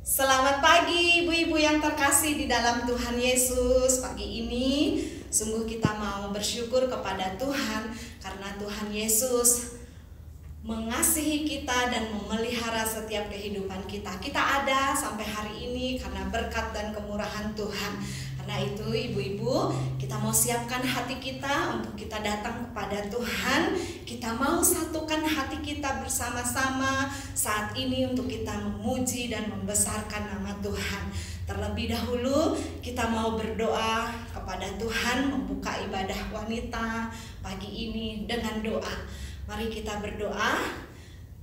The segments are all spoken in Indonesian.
Selamat pagi ibu-ibu yang terkasih di dalam Tuhan Yesus. Pagi ini sungguh kita mau bersyukur kepada Tuhan karena Tuhan Yesus mengasihi kita dan memelihara setiap kehidupan kita. Kita ada sampai hari ini karena berkat dan kemurahan Tuhan. Karena itu ibu-ibu, kita mau siapkan hati kita untuk kita datang kepada Tuhan. Kita mau satukan hati kita bersama-sama saat ini untuk kita memuji dan membesarkan nama Tuhan. Terlebih dahulu kita mau berdoa kepada Tuhan, membuka ibadah wanita pagi ini dengan doa. Mari kita berdoa.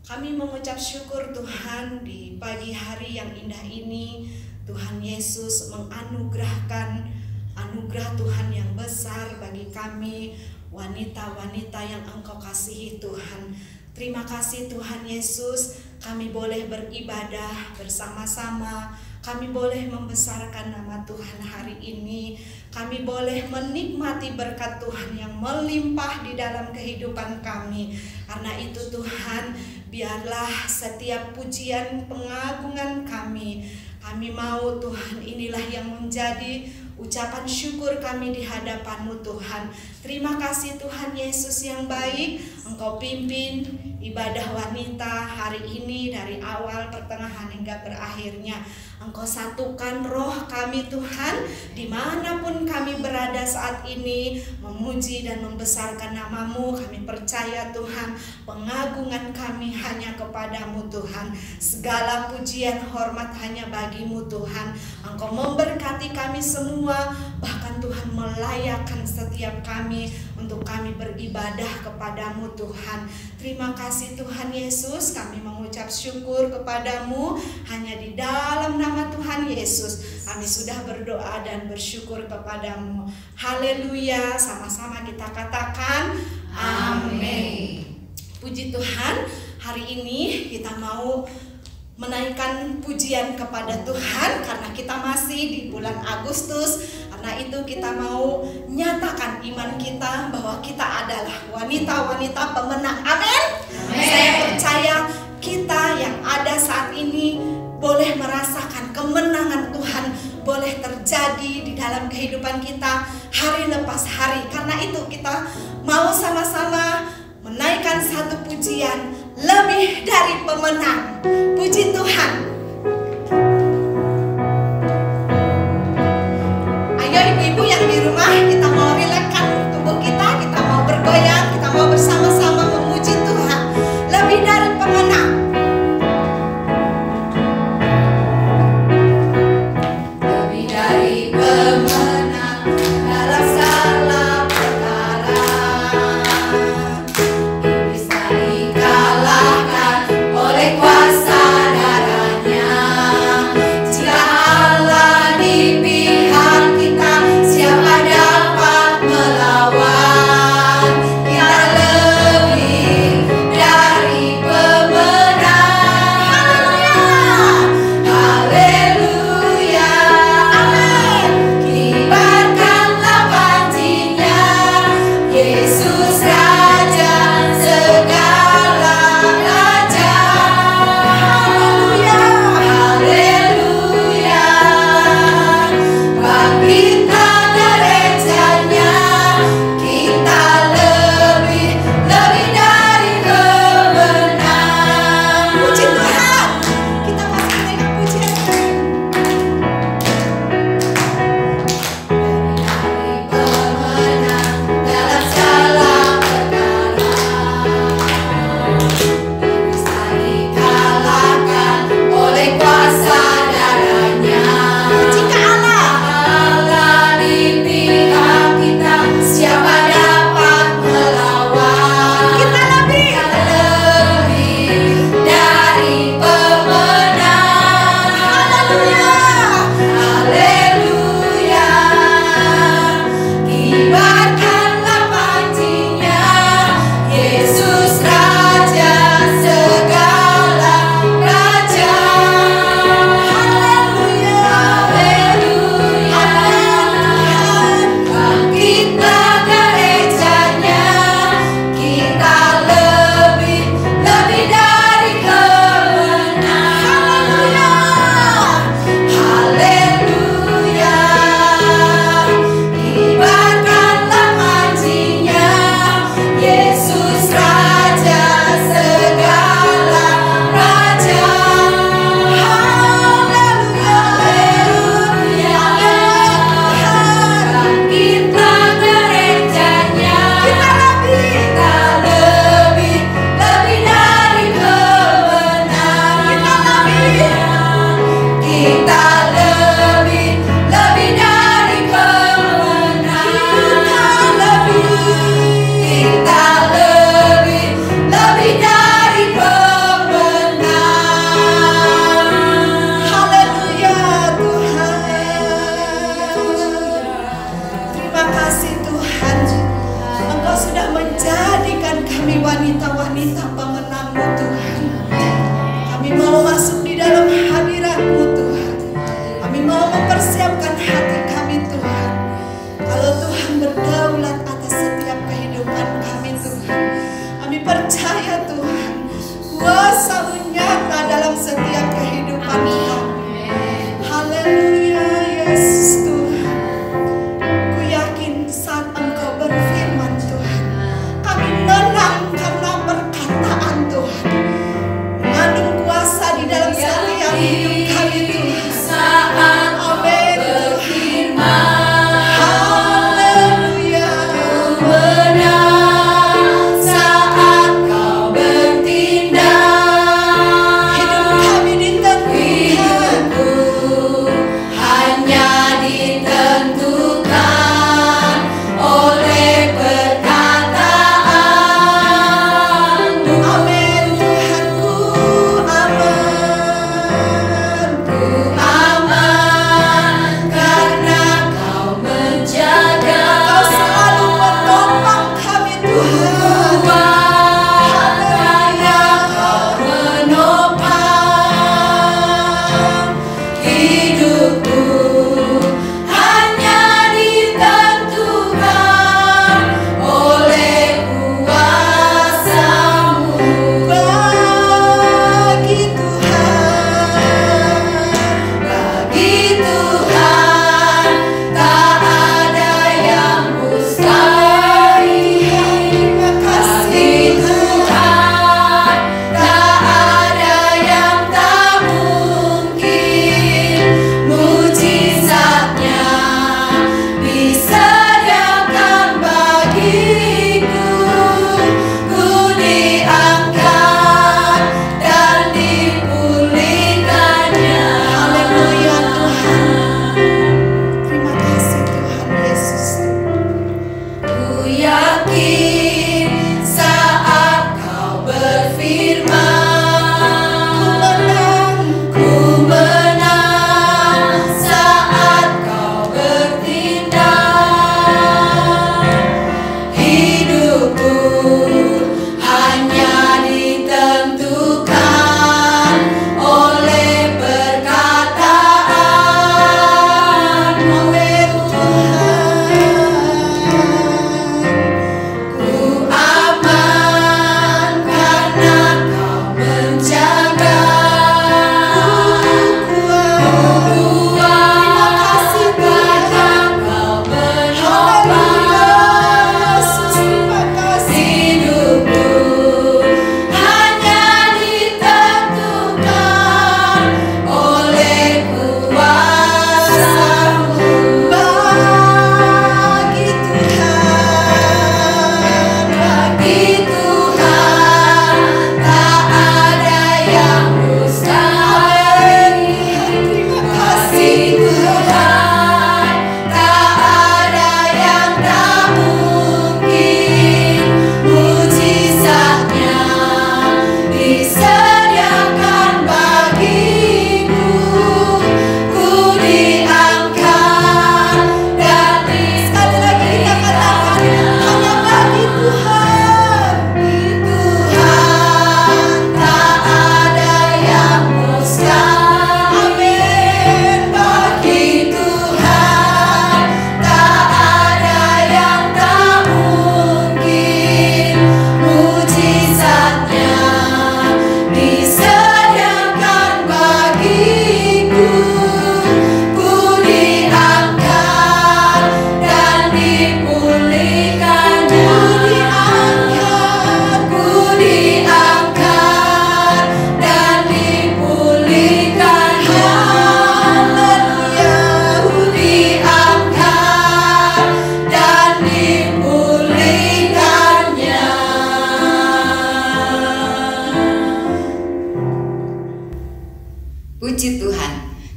Kami mengucap syukur Tuhan di pagi hari yang indah ini. Tuhan Yesus menganugerahkan anugerah Tuhan yang besar bagi kami, wanita-wanita yang Engkau kasihi Tuhan. Terima kasih Tuhan Yesus, kami boleh beribadah bersama-sama. Kami boleh membesarkan nama Tuhan hari ini. Kami boleh menikmati berkat Tuhan yang melimpah di dalam kehidupan kami. Karena itu Tuhan, biarlah setiap pujian pengagungan kami mau Tuhan, inilah yang menjadi ucapan syukur kami di hadapan-Mu Tuhan. Terima kasih Tuhan Yesus yang baik, Engkau pimpin ibadah wanita hari ini dari awal, pertengahan hingga berakhirnya. Engkau satukan roh kami Tuhan, dimanapun kami berada saat ini, memuji dan membesarkan nama-Mu. Kami percaya Tuhan, pengagungan kami hanya kepada-Mu Tuhan. Segala pujian hormat hanya bagi-Mu Tuhan. Engkau memberkati kami semua, bahkan Tuhan melayakkan setiap kami untuk kami beribadah kepada-Mu Tuhan. Terima kasih Tuhan Yesus, kami mengucap syukur kepada-Mu hanya di dalam nama Tuhan Yesus. Kami sudah berdoa dan bersyukur kepada-Mu. Haleluya, sama-sama kita katakan amin. Puji Tuhan, hari ini kita mau menaikkan pujian kepada Tuhan karena kita masih di bulan Agustus. Karena itu kita mau nyatakan iman kita bahwa kita adalah wanita-wanita pemenang. Amin. Saya percaya kita yang ada saat ini boleh merasakan kemenangan Tuhan boleh terjadi di dalam kehidupan kita hari lepas hari. Karena itu kita mau sama-sama menaikkan satu pujian, lebih dari pemenang. Puji Tuhan. Ayo ibu-ibu yang di rumah, kita mau rilekskan tubuh kita mau bergoyang, kita mau bersama-sama memuji Tuhan. Lebih dari pemenang. Lebih dari pemenang dalam segala perkara. Iblis dikalahkan oleh kuasa darah.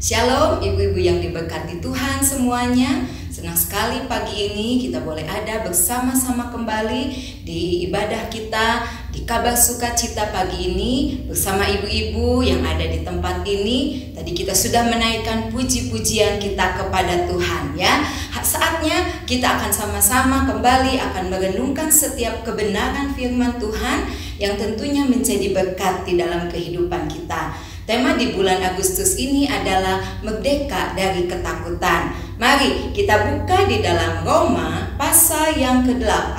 Shalom ibu-ibu yang diberkati Tuhan semuanya. Senang sekali pagi ini kita boleh ada bersama-sama kembali di ibadah kita di Kabar Sukacita pagi ini bersama ibu-ibu yang ada di tempat ini. Tadi kita sudah menaikkan puji-pujian kita kepada Tuhan ya. Saatnya kita akan sama-sama kembali akan merenungkan setiap kebenaran firman Tuhan yang tentunya menjadi berkat di dalam kehidupan kita. Tema di bulan Agustus ini adalah merdeka dari ketakutan. Mari kita buka di dalam Roma pasal yang ke-8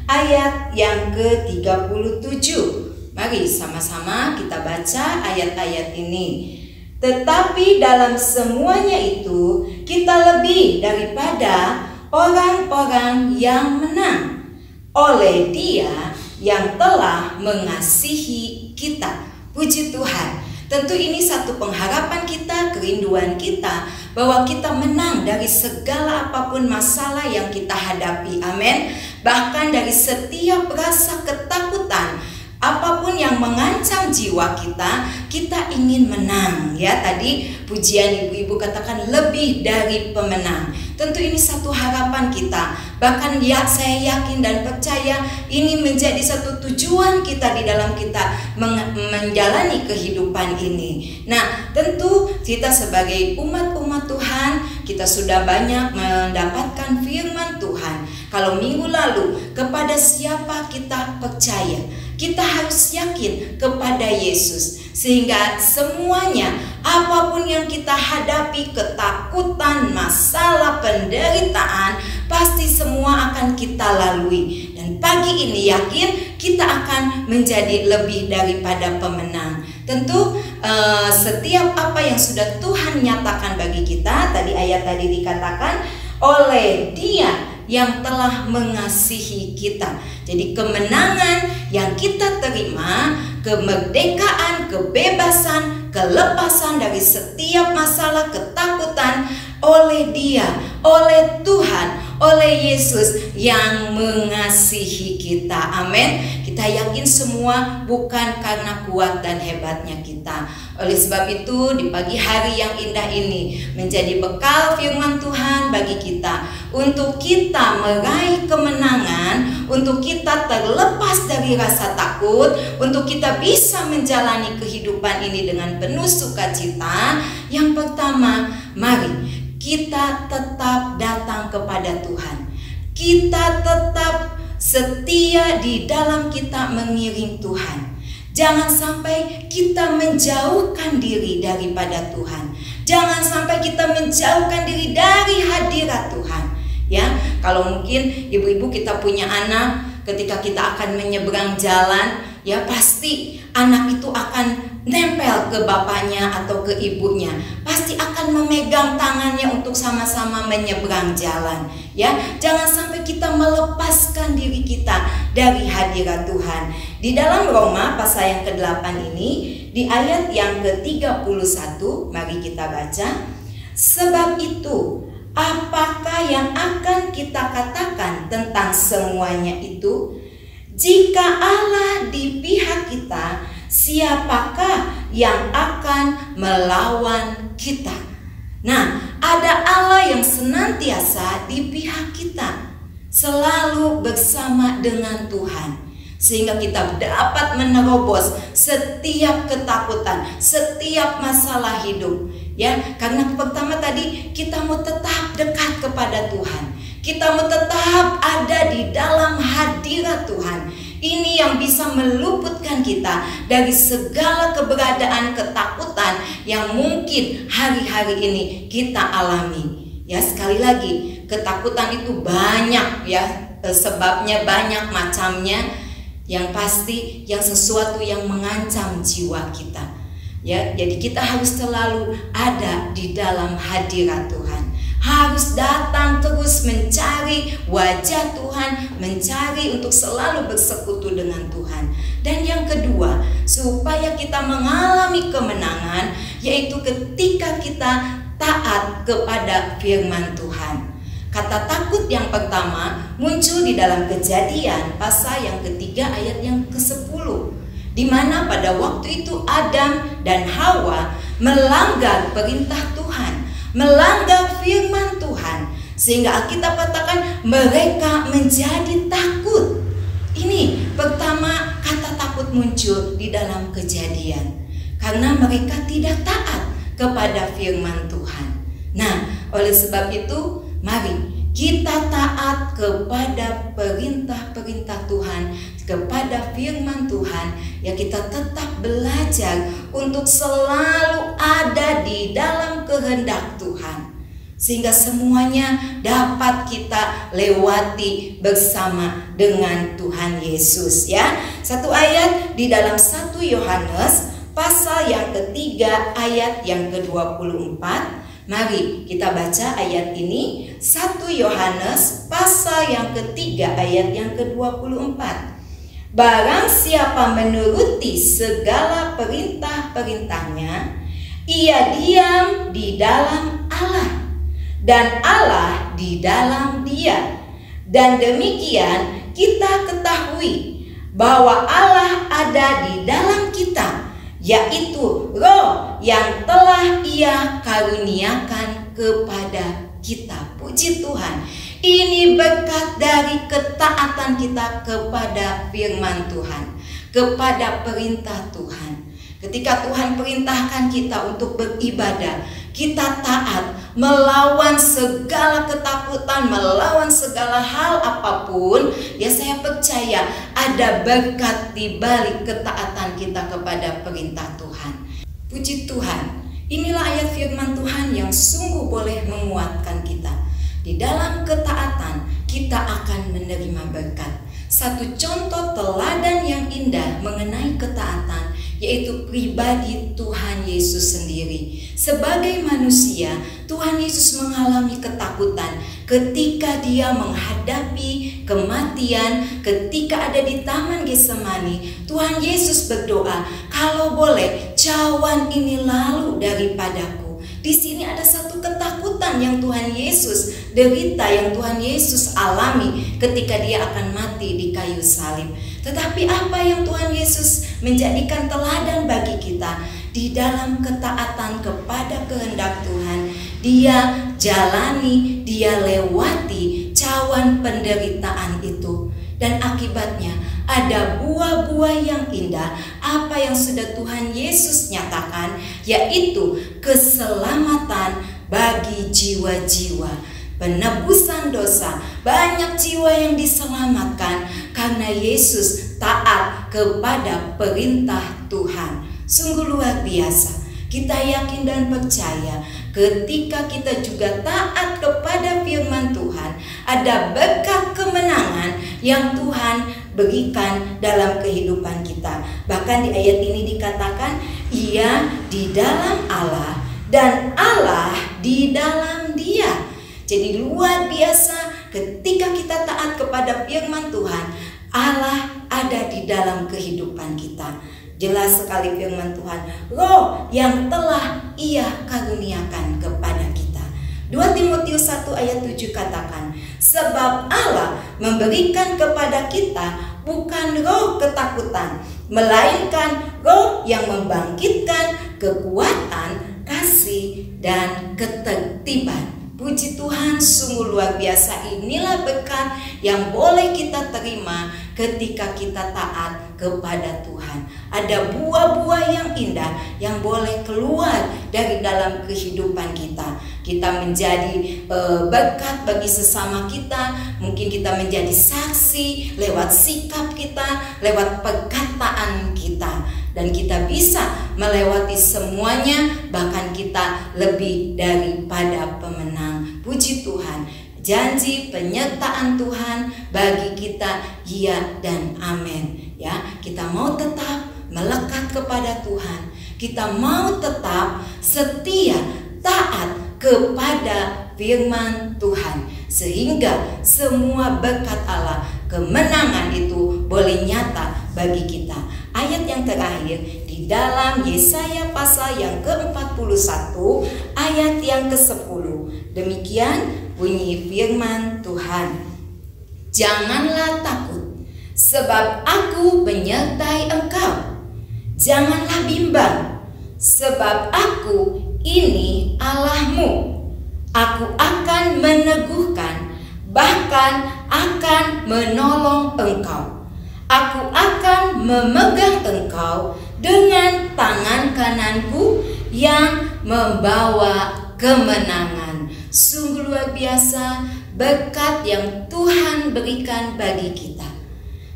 ayat yang ke-37. Mari sama-sama kita baca ayat-ayat ini. Tetapi dalam semuanya itu kita lebih daripada orang-orang yang menang oleh Dia yang telah mengasihi kita. Puji Tuhan. Tentu ini satu pengharapan kita, kerinduan kita, bahwa kita menang dari segala apapun masalah yang kita hadapi. Amin. Bahkan dari setiap rasa ketakutan, apapun yang mengancam jiwa kita, kita ingin menang. Ya, tadi pujian ibu-ibu katakan lebih dari pemenang. Tentu ini satu harapan kita. Bahkan ya, saya yakin dan percaya ini menjadi satu tujuan kita di dalam kita menjalani kehidupan ini. Nah, tentu kita sebagai umat-umat Tuhan, kita sudah banyak mendapatkan firman Tuhan. Kalau minggu lalu, kepada siapa kita percaya? Kita harus yakin kepada Yesus, sehingga semuanya, apapun yang kita hadapi, ketakutan, masalah, penderitaan, pasti semua akan kita lalui. Dan pagi ini yakin kita akan menjadi lebih daripada pemenang. Tentu setiap apa yang sudah Tuhan nyatakan bagi kita, tadi ayat tadi dikatakan, oleh Dia yang telah mengasihi kita. Jadi kemenangan yang kita terima, kemerdekaan, kebebasan, kelepasan dari setiap masalah, ketakutan, oleh Dia, oleh Tuhan, oleh Yesus yang mengasihi kita. Amin. Kita yakin semua bukan karena kuat dan hebatnya kita. Oleh sebab itu, di pagi hari yang indah ini menjadi bekal firman Tuhan bagi kita, untuk kita meraih kemenangan, untuk kita terlepas dari rasa takut, untuk kita bisa menjalani kehidupan ini dengan penuh sukacita. Yang pertama, mari kita tetap datang kepada Tuhan. Kita tetap setia di dalam kita mengiring Tuhan. Jangan sampai kita menjauhkan diri daripada Tuhan. Jangan sampai kita menjauhkan diri dari hadirat Tuhan. Ya, kalau mungkin ibu-ibu kita punya anak, ketika kita akan menyeberang jalan, ya pasti anak itu akan nempel ke bapaknya atau ke ibunya. Pasti akan memegang tangannya untuk sama-sama menyeberang jalan. Ya, jangan sampai kita melepaskan diri kita dari hadirat Tuhan. Di dalam Roma pasal yang ke-8 ini, di ayat yang ke-31, mari kita baca. Sebab itu, apakah yang akan kita katakan tentang semuanya itu? Jika Allah di pihak kita, siapakah yang akan melawan kita? Nah, ada Allah yang senantiasa di pihak kita, selalu bersama dengan Tuhan, sehingga kita dapat menerobos setiap ketakutan, setiap masalah hidup. Ya, karena pertama tadi kita mau tetap dekat kepada Tuhan. Kita mau tetap ada di dalam hadirat Tuhan. Ini yang bisa meluputkan kita dari segala keberadaan ketakutan yang mungkin hari-hari ini kita alami. Ya, sekali lagi, ketakutan itu banyak ya, sebabnya banyak macamnya. Yang pasti yang sesuatu yang mengancam jiwa kita. Ya, jadi kita harus selalu ada di dalam hadirat Tuhan. Harus datang terus mencari wajah Tuhan, mencari untuk selalu bersekutu dengan Tuhan. Dan yang kedua, supaya kita mengalami kemenangan, yaitu ketika kita taat kepada firman Tuhan. Kata takut yang pertama muncul di dalam Kejadian pasal yang ketiga ayat yang ke-10, di mana pada waktu itu Adam dan Hawa melanggar perintah Tuhan, melanggar firman Tuhan, sehingga Alkitab katakan mereka menjadi takut. Ini pertama kata takut muncul di dalam Kejadian, karena mereka tidak taat kepada firman Tuhan. Nah, oleh sebab itu, mari kita taat kepada perintah-perintah Tuhan, kepada firman Tuhan. Ya, kita tetap belajar untuk selalu ada di dalam kehendak Tuhan, sehingga semuanya dapat kita lewati bersama dengan Tuhan Yesus. Ya, satu ayat di dalam 1 Yohanes pasal yang ketiga ayat yang ke-24. Mari kita baca ayat ini, 1 Yohanes pasal yang ketiga ayat yang ke-24. Barang siapa menuruti segala perintah-perintahnya, ia diam di dalam Allah, dan Allah di dalam dia. Dan demikian kita ketahui bahwa Allah ada di dalam kita, yaitu Roh yang telah Ia karuniakan kepada kita. Puji Tuhan. Ini berkat dari ketaatan kita kepada firman Tuhan, kepada perintah Tuhan. Ketika Tuhan perintahkan kita untuk beribadah, kita taat, melawan segala ketakutan, melawan segala hal apapun. Ya, saya percaya ada berkat di balik ketaatan kita kepada perintah Tuhan. Puji Tuhan. Inilah ayat firman Tuhan yang sungguh boleh menguatkan kita. Di dalam ketaatan kita akan menerima berkat. Satu contoh teladan yang indah mengenai ketaatan yaitu pribadi Tuhan Yesus sendiri. Sebagai manusia, Tuhan Yesus mengalami ketakutan ketika Dia menghadapi kematian. Ketika ada di Taman Getsemani, Tuhan Yesus berdoa, "Kalau boleh, cawan ini lalu daripadaku." Di sini ada satu ketakutan yang Tuhan Yesus derita, yang Tuhan Yesus alami ketika Dia akan mati di kayu salib. Tetapi apa yang Tuhan Yesus menjadikan teladan bagi kita? Di dalam ketaatan kepada kehendak Tuhan, Dia jalani, Dia lewati cawan penderitaan itu. Dan akibatnya ada buah-buah yang indah, apa yang sudah Tuhan Yesus nyatakan, yaitu keselamatan bagi jiwa-jiwa, penebusan dosa. Banyak jiwa yang diselamatkan karena Yesus taat kepada perintah Tuhan. Sungguh luar biasa. Kita yakin dan percaya ketika kita juga taat kepada firman Tuhan, ada berkat kemenangan yang Tuhan berikan dalam kehidupan kita. Bahkan di ayat ini dikatakan, Ia di dalam Allah dan Allah di dalam Dia. Jadi luar biasa ketika kita taat kepada firman Tuhan, Allah ada di dalam kehidupan kita. Jelas sekali firman Tuhan, Roh yang telah Ia karuniakan kepada kita. 2 Timotius 1 ayat 7 katakan, sebab Allah memberikan kepada kita bukan roh ketakutan, melainkan roh yang membangkitkan kekuatan, kasih, dan ketertiban. Puji Tuhan, sungguh luar biasa. Inilah berkat yang boleh kita terima ketika kita taat kepada Tuhan. Ada buah-buah yang indah yang boleh keluar dari dalam kehidupan kita. Kita menjadi berkat bagi sesama kita. Mungkin kita menjadi saksi lewat sikap kita, lewat perkataan kita. Dan kita bisa melewati semuanya, bahkan kita lebih daripada pemenang. Puji Tuhan, janji penyertaan Tuhan bagi kita, ya dan amin. Ya, kita mau tetap melekat kepada Tuhan. Kita mau tetap setia, taat kepada firman Tuhan, sehingga semua berkat Allah, kemenangan itu boleh nyata bagi kita. Ayat yang terakhir di dalam Yesaya pasal yang ke-41 ayat yang ke-10. Demikian bunyi firman Tuhan. Janganlah takut, sebab aku menyertai engkau. Janganlah bimbang, sebab aku ini Allahmu. Aku akan meneguhkan, bahkan akan menolong engkau. Aku akan memegang engkau dengan tangan kananku yang membawa kemenangan. Sungguh luar biasa berkat yang Tuhan berikan bagi kita.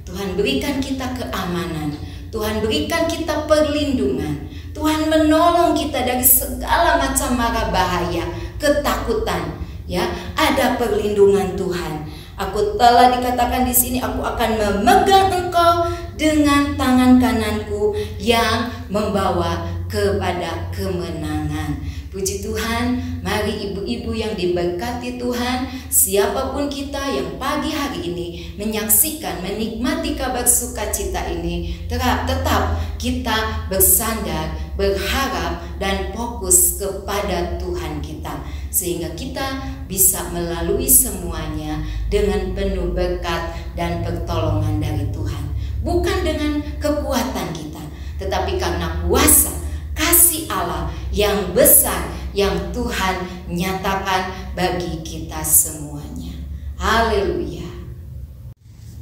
Tuhan berikan kita keamanan, Tuhan berikan kita perlindungan, Tuhan menolong kita dari segala macam mara bahaya, ketakutan. Ya, ada perlindungan Tuhan. Aku telah dikatakan di sini, aku akan memegang engkau dengan tangan kananku yang membawa kepada kemenangan. Puji Tuhan, mari ibu-ibu yang diberkati Tuhan, siapapun kita yang pagi hari ini menyaksikan, menikmati kabar sukacita ini, tetap kita bersandar, berharap, dan fokus kepada Tuhan kita, sehingga kita bisa melalui semuanya dengan penuh berkat dan pertolongan dari Tuhan. Bukan dengan kekuatan kita, tetapi karena kuasa kasih Allah yang besar yang Tuhan nyatakan bagi kita semuanya. Haleluya.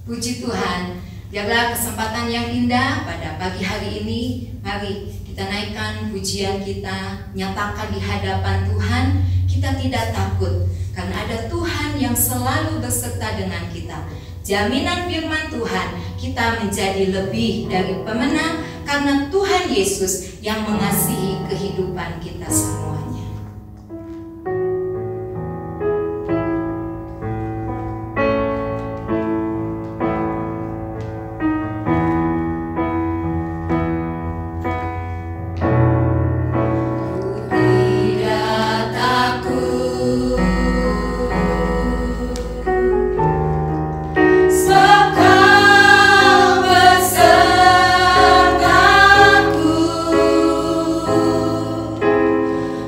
Puji Tuhan, biarlah kesempatan yang indah pada pagi hari ini, mari kita naikkan pujian kita, nyatakan di hadapan Tuhan. Kita tidak takut karena ada Tuhan yang selalu beserta dengan kita. Jaminan firman Tuhan, kita menjadi lebih dari pemenang karena Tuhan Yesus yang mengasihi kehidupan kita semuanya.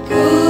Ku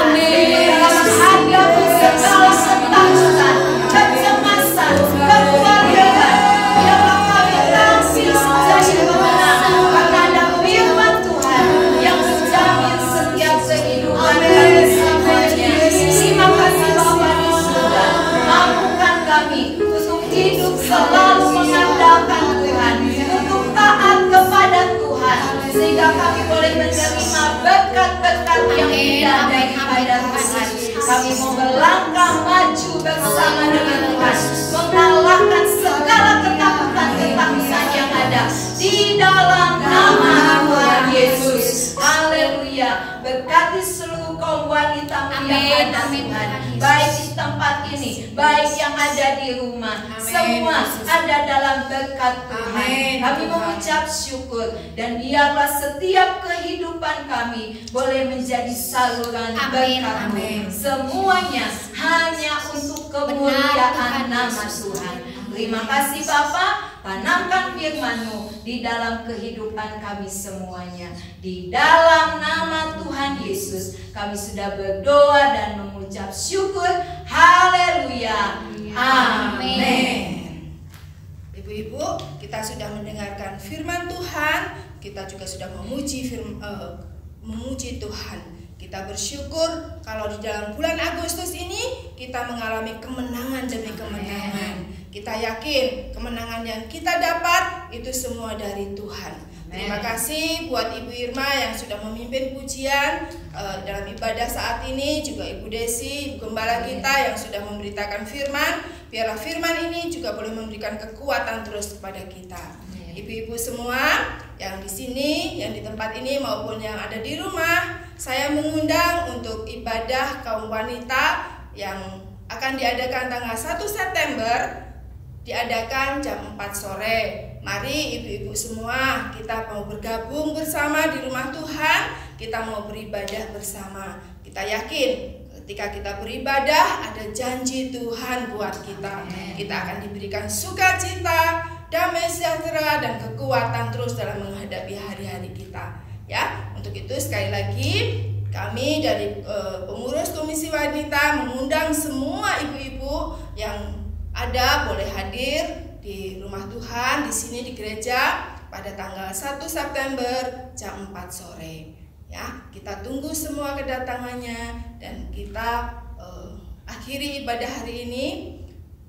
Dalam hadapi segala ketakutan, kecemasan, kekhawatiran, biarlah kami tampil menjadi pemenang karena ada firman Tuhan yang menjamin setiap kehidupan kami semuanya. Terima kasih Bapa di surga, mampukan kami untuk hidup selalu mengandalkan Tuhan, untuk taat kepada Tuhan, sehingga kami boleh menerima berkat-berkat yang indah daripada Tuhan. Kami mau melangkah maju bersama dengan Tuhan, mengalahkan segala ketakutan-ketakutan yang ada di dalam nama Tuhan Yesus. Haleluya. Berkati seluruh kaum wanita yang ada Tuhan, baik di tempat ini, baik yang ada di rumah, semua ada dalam berkat Tuhan. Kami mengucap syukur, dan biarlah setiap kehidupan kami boleh menjadi saluran berkat-Mu. Semuanya hanya untuk kemuliaan nama Tuhan. Terima kasih Bapa, tanamkan firman-Mu di dalam kehidupan kami semuanya. Di dalam nama Tuhan Yesus kami sudah berdoa dan mengucap syukur. Haleluya. Amin. Ibu-ibu, kita sudah mendengarkan firman Tuhan, kita juga sudah memuji Tuhan. Kita bersyukur kalau di dalam bulan Agustus ini kita mengalami kemenangan demi kemenangan. Kita yakin kemenangan yang kita dapat itu semua dari Tuhan. Terima kasih buat Ibu Irma yang sudah memimpin pujian dalam ibadah saat ini, juga Ibu Desi, Ibu Gembala kita yang sudah memberitakan firman. Biarlah firman ini juga boleh memberikan kekuatan terus kepada kita. Ibu-ibu semua yang di sini, yang di tempat ini maupun yang ada di rumah, saya mengundang untuk ibadah kaum wanita yang akan diadakan tanggal 1 September, diadakan jam 4 sore. Mari ibu-ibu semua, kita mau bergabung bersama di rumah Tuhan, kita mau beribadah bersama. Kita yakin ketika kita beribadah ada janji Tuhan buat kita. Kita akan diberikan sukacita, damai sejahtera, dan kekuatan terus dalam menghadapi hari-hari kita. Ya, untuk itu sekali lagi kami dari pengurus Komisi Wanita mengundang semua ibu-ibu yang ada boleh hadir di rumah Tuhan di sini di gereja pada tanggal 1 September jam 4 sore. Ya, kita tunggu semua kedatangannya dan kita akhiri ibadah hari ini.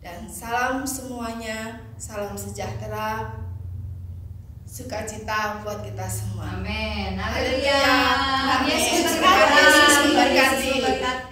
Dan salam semuanya, salam sejahtera, sukacita buat kita semua. Amin. Haleluya. Yesus Yesus berkati. berkati.